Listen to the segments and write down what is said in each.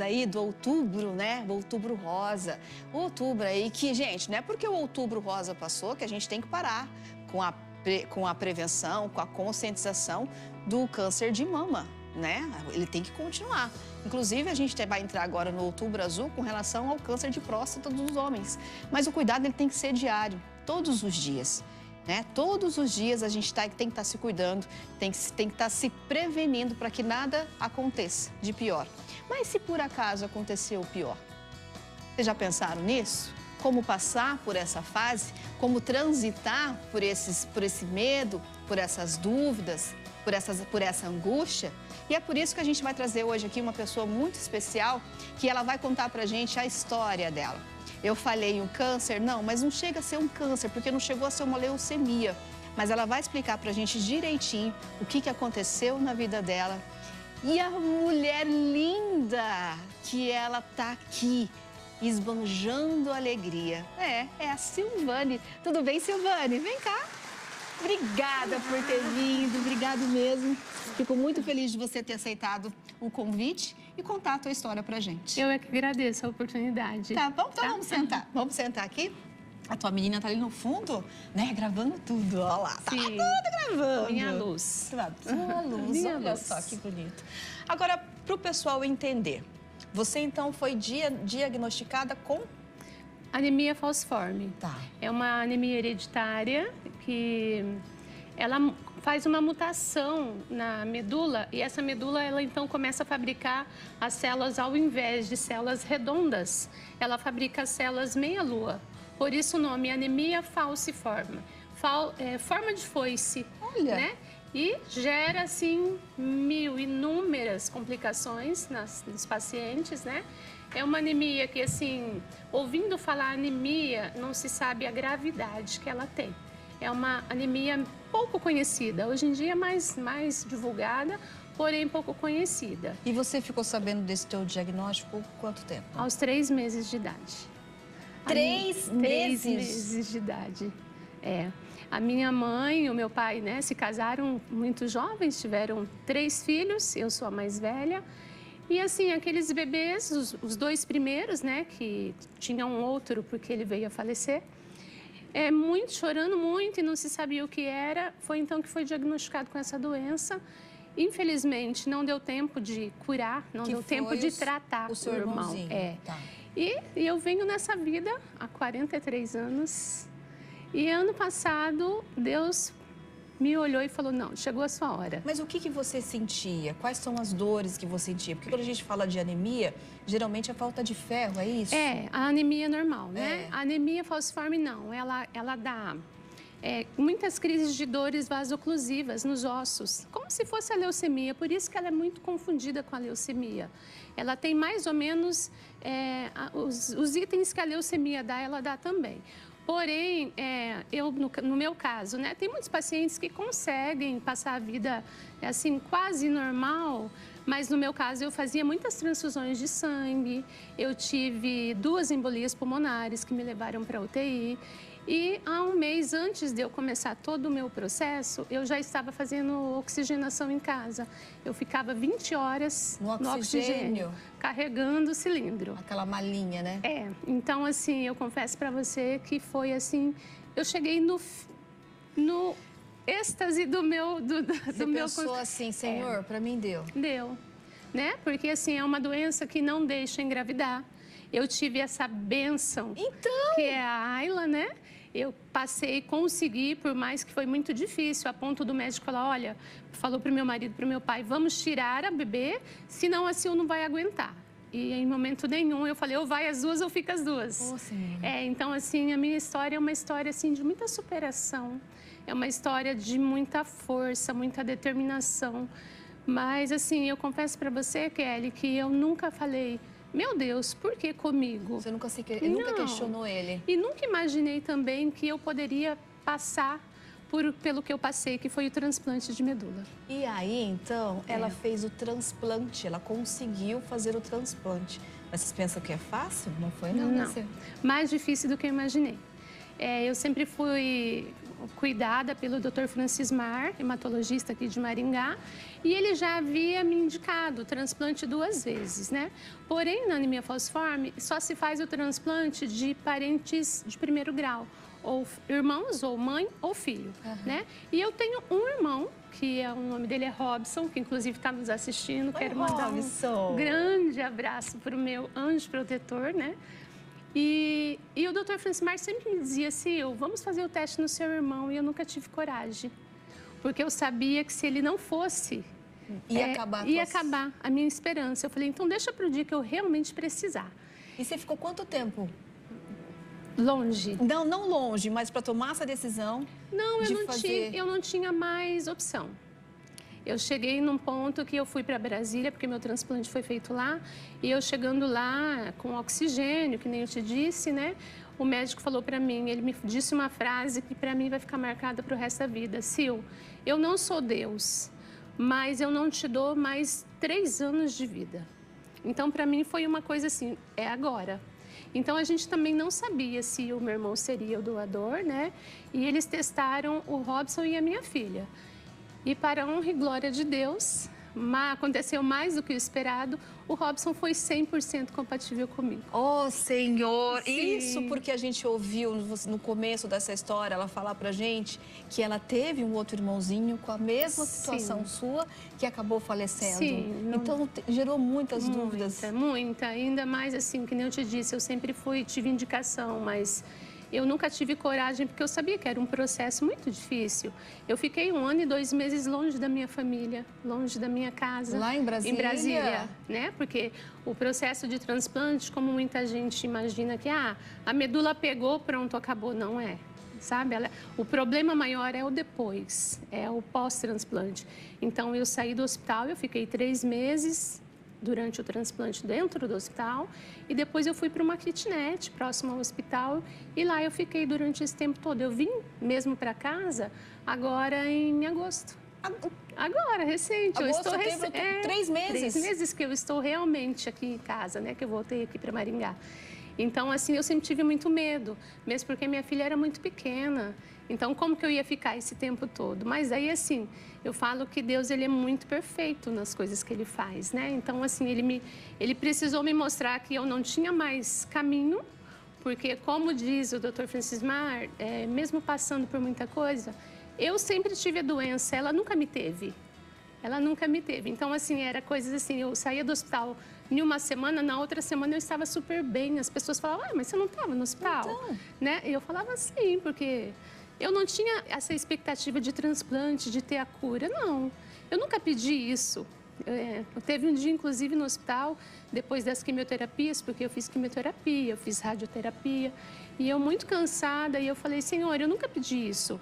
Aí do outubro, né? O outubro rosa. O outubro aí que, gente, não é porque o outubro rosa passou que a gente tem que parar com a prevenção, com a conscientização do câncer de mama, né? Ele tem que continuar. Inclusive, a gente vai entrar agora no outubro azul com relação ao câncer de próstata dos homens. Mas o cuidado ele tem que ser diário, todos os dias. Né? Todos os dias a gente tem que estar se cuidando, tem que estar se prevenindo para que nada aconteça de pior. Mas se por acaso aconteceu o pior, vocês já pensaram nisso? Como passar por essa fase? Como transitar por esse medo, por essas dúvidas, por essa angústia? E é por isso que a gente vai trazer hoje aqui uma pessoa muito especial, que ela vai contar pra gente a história dela. Eu falei um câncer? Não, mas não chega a ser um câncer, porque não chegou a ser uma leucemia. Mas ela vai explicar pra gente direitinho o que aconteceu na vida dela. E a mulher linda que ela tá aqui, esbanjando alegria. É a Silvane. Tudo bem, Silvane? Vem cá. Obrigada por ter vindo, obrigado mesmo. Fico muito feliz de você ter aceitado o convite e contar a tua história pra gente. Eu é que agradeço a oportunidade. Tá bom? Então vamos sentar. Vamos sentar aqui. A tua menina tá ali no fundo, né? Gravando tudo. Olha lá, tá Sim. toda gravando. Minha luz. Sua luz, Minha olha luz. só que bonito. Agora, pro pessoal entender, você então foi diagnosticada com... Anemia falciforme. Tá. É uma anemia hereditária que ela faz uma mutação na medula e essa medula ela então começa a fabricar as células ao invés de células redondas, ela fabrica as células meia-lua. Por isso o nome anemia falciforme. Forma de foice, Olha. né? E gera, assim, inúmeras complicações nos pacientes, né? É uma anemia que, assim, ouvindo falar anemia, não se sabe a gravidade que ela tem. É uma anemia pouco conhecida. Hoje em dia é mais divulgada, porém pouco conhecida. E você ficou sabendo desse teu diagnóstico quanto tempo? Aos 3 meses de idade. 3 meses? 3 meses de idade, A minha mãe e o meu pai, né, se casaram muito jovens, tiveram 3 filhos, eu sou a mais velha. E assim, aqueles bebês, os 2 primeiros, né, que tinham um outro porque ele veio a falecer, chorando muito e não se sabia o que era, foi então que foi diagnosticado com essa doença. Infelizmente, não deu tempo de curar, não deu tempo de tratar o seu irmão. Tá. E eu venho nessa vida há 43 anos e ano passado Deus me olhou e falou, não, chegou a sua hora. Mas o que você sentia? Quais são as dores que você sentia? Porque quando a gente fala de anemia, geralmente é falta de ferro, é isso? A anemia é normal, né? A anemia falciforme não, ela dá muitas crises de dores vasoclusivas nos ossos, como se fosse a leucemia, por isso que ela é muito confundida com a leucemia. Ela tem mais ou menos os itens que a leucemia dá, ela dá também. Porém, no meu caso, né, tem muitos pacientes que conseguem passar a vida assim quase normal, mas no meu caso eu fazia muitas transfusões de sangue, eu tive 2 embolias pulmonares que me levaram para a UTI. E há um mês antes de eu começar todo o meu processo, eu já estava fazendo oxigenação em casa. Eu ficava 20 horas no oxigênio, carregando o cilindro. Aquela malinha, né? Então assim, eu confesso para você que foi assim, eu cheguei no êxtase do meu... Você pensou assim, Senhor, para mim deu. Deu, né? Porque assim, é uma doença que não deixa engravidar. Eu tive essa bênção, que é a Ayla, né? Eu passei, consegui, por mais que foi muito difícil, a ponto do médico falar, olha, falou para o meu marido, para o meu pai, vamos tirar a bebê, senão a Sil não vai aguentar. E em momento nenhum eu falei, ou vai as 2 ou fica as 2. Oh, Senhor. Então assim, a minha história é uma história assim, de muita superação, é uma história de muita força, muita determinação. Mas assim, eu confesso para você, Kelly, que eu nunca falei, meu Deus, por que comigo? Você nunca nunca questionou ele? E nunca imaginei também que eu poderia passar pelo que eu passei, que foi o transplante de medula. E aí, então, ela fez o transplante, ela conseguiu fazer o transplante. Mas vocês pensam que é fácil? Não foi, não. Mais difícil do que eu imaginei. Eu sempre fui cuidada pelo Dr. Francismar, hematologista aqui de Maringá, e ele já havia me indicado o transplante 2 vezes, né? Porém, na anemia falciforme, só se faz o transplante de parentes de primeiro grau, ou irmãos, ou mãe, ou filho, né? E eu tenho um irmão, que o nome dele é Robson, que inclusive está nos assistindo. Quero mandar um grande abraço para o meu anjo protetor, né? E o Dr. Francismar sempre me dizia assim, vamos fazer o teste no seu irmão, e eu nunca tive coragem, porque eu sabia que se ele não fosse, ia acabar a minha esperança. Eu falei, então deixa para o dia que eu realmente precisar. E você ficou quanto tempo? Longe. Não longe, mas para tomar essa decisão. Não, eu não tinha mais opção. Eu cheguei num ponto que eu fui para Brasília, porque meu transplante foi feito lá, e eu chegando lá com oxigênio, que nem eu te disse, né? O médico falou para mim, ele me disse uma frase que para mim vai ficar marcada para o resto da vida. Sil, eu não sou Deus, mas eu não te dou mais 3 anos de vida. Então, para mim foi uma coisa assim, é agora. Então, a gente também não sabia se o meu irmão seria o doador, né? E eles testaram o Robson e a minha filha. E para a honra e glória de Deus, aconteceu mais do que o esperado, o Robson foi 100% compatível comigo. Oh, Senhor! Sim. Isso porque a gente ouviu no começo dessa história, ela falar pra gente que ela teve um outro irmãozinho com a mesma situação sua, que acabou falecendo. Sim. Então, gerou muitas dúvidas. Muita. Ainda mais assim, que nem eu te disse, eu sempre tive indicação, mas eu nunca tive coragem, porque eu sabia que era um processo muito difícil. Eu fiquei 1 ano e 2 meses longe da minha família, longe da minha casa. Lá em Brasília? Em Brasília, né? Porque o processo de transplante, como muita gente imagina que a medula pegou, pronto, acabou. Não é, sabe? O problema maior é o depois, é o pós-transplante. Então, eu saí do hospital, eu fiquei 3 meses durante o transplante dentro do hospital, e depois eu fui para uma kitnet próximo ao hospital, e lá eu fiquei durante esse tempo todo. Eu vim mesmo para casa agora em agosto. Agora, recente. Agosto, setembro, 3 meses? 3 meses que eu estou realmente aqui em casa, né? Que eu voltei aqui para Maringá. Então, assim, eu sempre tive muito medo, mesmo porque minha filha era muito pequena. Então, como que eu ia ficar esse tempo todo? Mas aí, assim, eu falo que Deus, ele é muito perfeito nas coisas que ele faz, né? Então, assim, ele precisou me mostrar que eu não tinha mais caminho, porque, como diz o Dr. Francismar, mesmo passando por muita coisa, eu sempre tive a doença, ela nunca me teve. Ela nunca me teve. Então, assim, era coisas assim, eu saía do hospital em uma semana, na outra semana eu estava super bem. As pessoas falavam, mas você não estava no hospital? Então. Né? E eu falava sim, porque eu não tinha essa expectativa de transplante, de ter a cura, não. Eu nunca pedi isso. Eu teve um dia, inclusive, no hospital, depois das quimioterapias, porque eu fiz quimioterapia, eu fiz radioterapia, e eu muito cansada, e eu falei, Senhor, eu nunca pedi isso.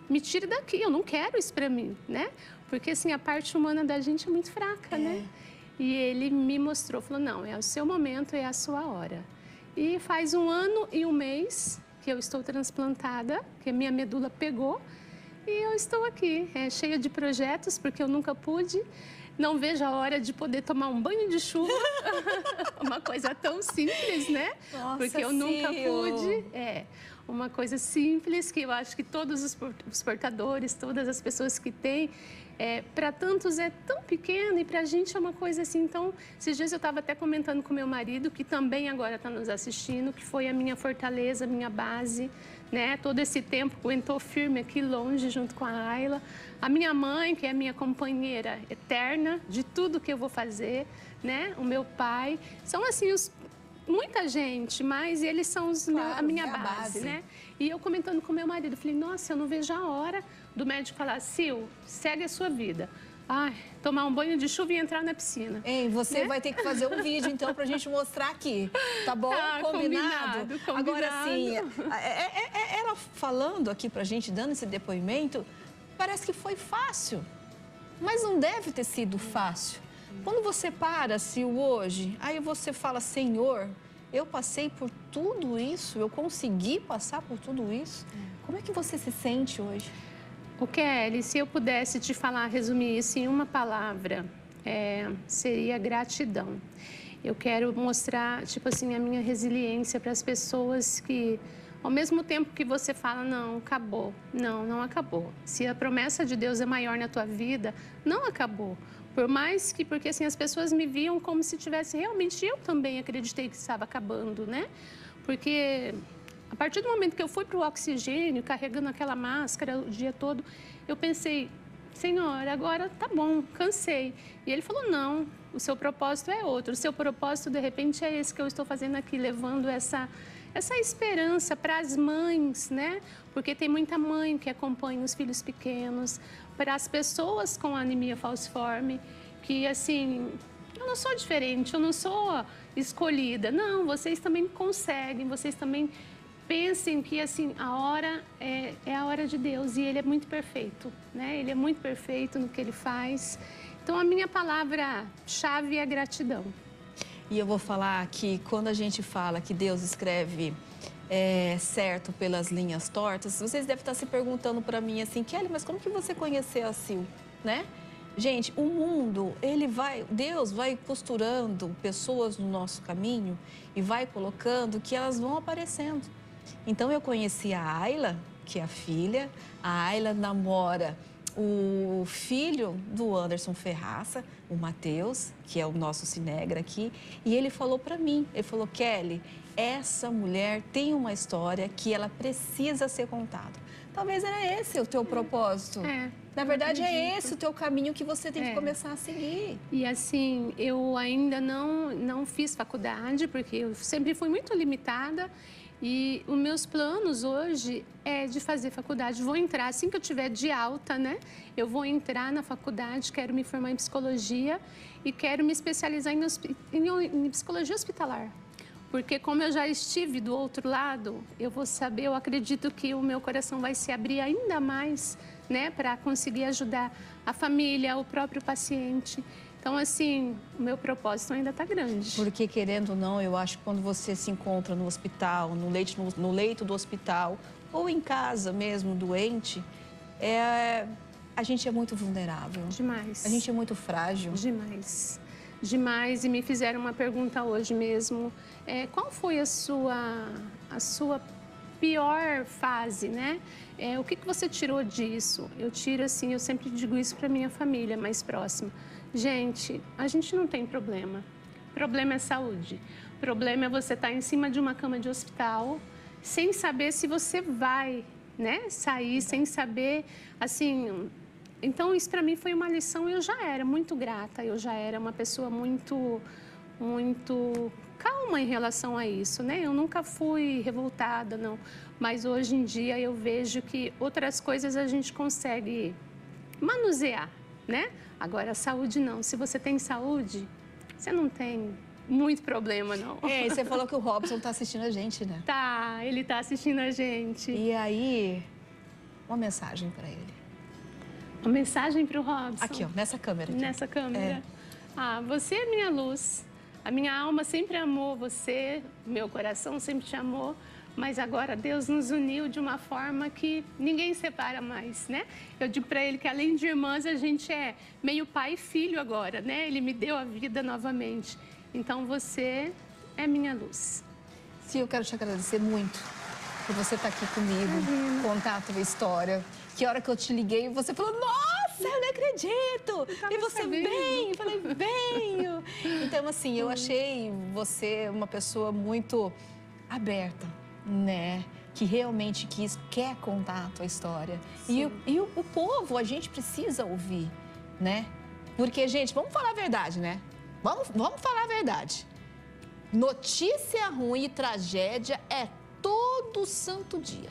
Me tire daqui, eu não quero isso para mim, né? Porque, assim, a parte humana da gente é muito fraca, né? E ele me mostrou, falou, não, é o seu momento, é a sua hora. E faz 1 ano e 1 mês que eu estou transplantada, que a minha medula pegou, e eu estou aqui, cheia de projetos, porque eu nunca pude. Não vejo a hora de poder tomar um banho de chuva, uma coisa tão simples, né? Nossa, porque eu nunca pude. Uma coisa simples que eu acho que todos os portadores, todas as pessoas que têm, para tantos é tão pequeno e para a gente é uma coisa assim. Então, esses dias eu estava até comentando com meu marido, que também agora está nos assistindo, que foi a minha fortaleza, a minha base, né? Todo esse tempo aguentou firme aqui longe junto com a Ayla. A minha mãe, que é a minha companheira eterna de tudo que eu vou fazer, né? O meu pai. São assim muita gente, mas eles são a minha base, né? E eu comentando com meu marido, falei, nossa, eu não vejo a hora do médico falar, Sil, segue a sua vida. Ai, tomar um banho de chuva e entrar na piscina. Ei, você vai ter que fazer um vídeo, então, pra gente mostrar aqui. Tá bom? Combinado? Agora, sim, ela falando aqui pra gente, dando esse depoimento, parece que foi fácil. Mas não deve ter sido fácil. Quando você para, Sil, hoje, aí você fala, Senhor, eu passei por tudo isso, eu consegui passar por tudo isso. Como é que você se sente hoje? O Kelly, se eu pudesse te falar, resumir isso em uma palavra, seria gratidão. Eu quero mostrar, tipo assim, a minha resiliência para as pessoas que Ao mesmo tempo que você fala, não, acabou. Não, não acabou. Se a promessa de Deus é maior na tua vida, não acabou. Por mais que, porque assim, as pessoas me viam como se tivesse, realmente eu também acreditei que estava acabando, né? Porque a partir do momento que eu fui para o oxigênio, carregando aquela máscara o dia todo, eu pensei, Senhor, agora tá bom, cansei. E ele falou, não, o seu propósito é outro. O seu propósito, de repente, é esse que eu estou fazendo aqui, levando essa esperança para as mães, né? Porque tem muita mãe que acompanha os filhos pequenos, para as pessoas com anemia falciforme, que assim, eu não sou diferente, eu não sou escolhida. Não, vocês também conseguem, vocês também pensem que assim, a hora é a hora de Deus e Ele é muito perfeito, né? Ele é muito perfeito no que Ele faz. Então, a minha palavra-chave é gratidão. E eu vou falar que quando a gente fala que Deus escreve certo pelas linhas tortas, vocês devem estar se perguntando para mim assim, Kelly, mas como que você conheceu a Sil, né? Gente, o mundo, Deus vai costurando pessoas no nosso caminho e vai colocando que elas vão aparecendo. Então, eu conheci a Ayla, que é a filha. A Ayla namora o filho do Anderson Ferraça, o Matheus, que é o nosso cinegra aqui. E ele falou para mim, ele falou, Kelly, essa mulher tem uma história que ela precisa ser contada. Talvez era esse o teu propósito. Na verdade, é esse o teu caminho que você tem que começar a seguir. E assim, eu ainda não fiz faculdade, porque eu sempre fui muito limitada. E os meus planos hoje é de fazer faculdade. Vou entrar, assim que eu tiver de alta, né? Eu vou entrar na faculdade, quero me formar em psicologia e quero me especializar em psicologia hospitalar. Porque como eu já estive do outro lado, eu vou saber, eu acredito que o meu coração vai se abrir ainda mais, né? Para conseguir ajudar a família, o próprio paciente. Então, assim, o meu propósito ainda está grande. Porque, querendo ou não, eu acho que quando você se encontra no hospital, no leito do hospital, ou em casa mesmo, doente, a gente é muito vulnerável. Demais. A gente é muito frágil. Demais. Demais. E me fizeram uma pergunta hoje mesmo. Qual foi a sua pior fase, né? O que você tirou disso? Eu tiro, assim, eu sempre digo isso para minha família mais próxima. Gente, a gente não tem problema. Problema é saúde. Problema é você estar em cima de uma cama de hospital sem saber se você vai, né, sair, sem saber, assim... Então, isso para mim foi uma lição. Eu já era muito grata, eu já era uma pessoa muito calma em relação a isso, né? Eu nunca fui revoltada, não. Mas hoje em dia eu vejo que outras coisas a gente consegue manusear, né? Agora, a saúde não. Se você tem saúde, você não tem muito problema, não. E você falou que o Robson está assistindo a gente, né? Tá, ele está assistindo a gente. E aí, uma mensagem para ele. Uma mensagem para o Robson? Aqui, ó, nessa câmera. Aqui. Nessa câmera. Você é minha luz. A minha alma sempre amou você, meu coração sempre te amou. Mas agora Deus nos uniu de uma forma que ninguém separa mais, né? Eu digo para ele que além de irmãs, a gente é meio pai e filho agora, né? Ele me deu a vida novamente. Então, você é minha luz. Sim, eu quero te agradecer muito por você estar aqui comigo, contar a tua história. Que hora que eu te liguei, você falou, nossa, eu não acredito! E você vem? Eu falei, venho! Então, assim, eu achei você uma pessoa muito aberta, né? Que realmente quer contar a tua história. E o povo, a gente precisa ouvir, né? Porque, gente, vamos falar a verdade, né? Vamos falar a verdade. Notícia ruim e tragédia é todo santo dia.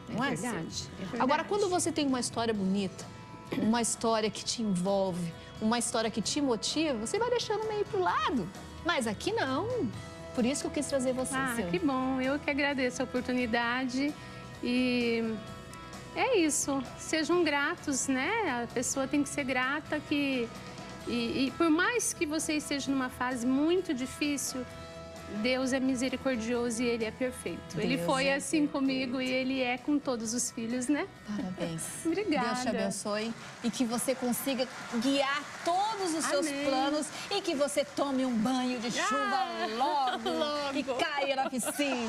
Não é verdade, assim? é verdade. Agora, quando você tem uma história bonita, uma história que te envolve, uma história que te motiva, você vai deixando meio pro lado. Mas aqui não. Por isso que eu quis trazer você, Sil. Que bom. Eu que agradeço a oportunidade e é isso. Sejam gratos, né? A pessoa tem que ser grata e por mais que você esteja numa fase muito difícil, Deus é misericordioso e Ele é perfeito. Ele foi assim comigo e Ele é com todos os filhos, né? Parabéns. Obrigada. Deus te abençoe e que você consiga guiar todos os seus planos e que você tome um banho de chuva logo e caia na piscina.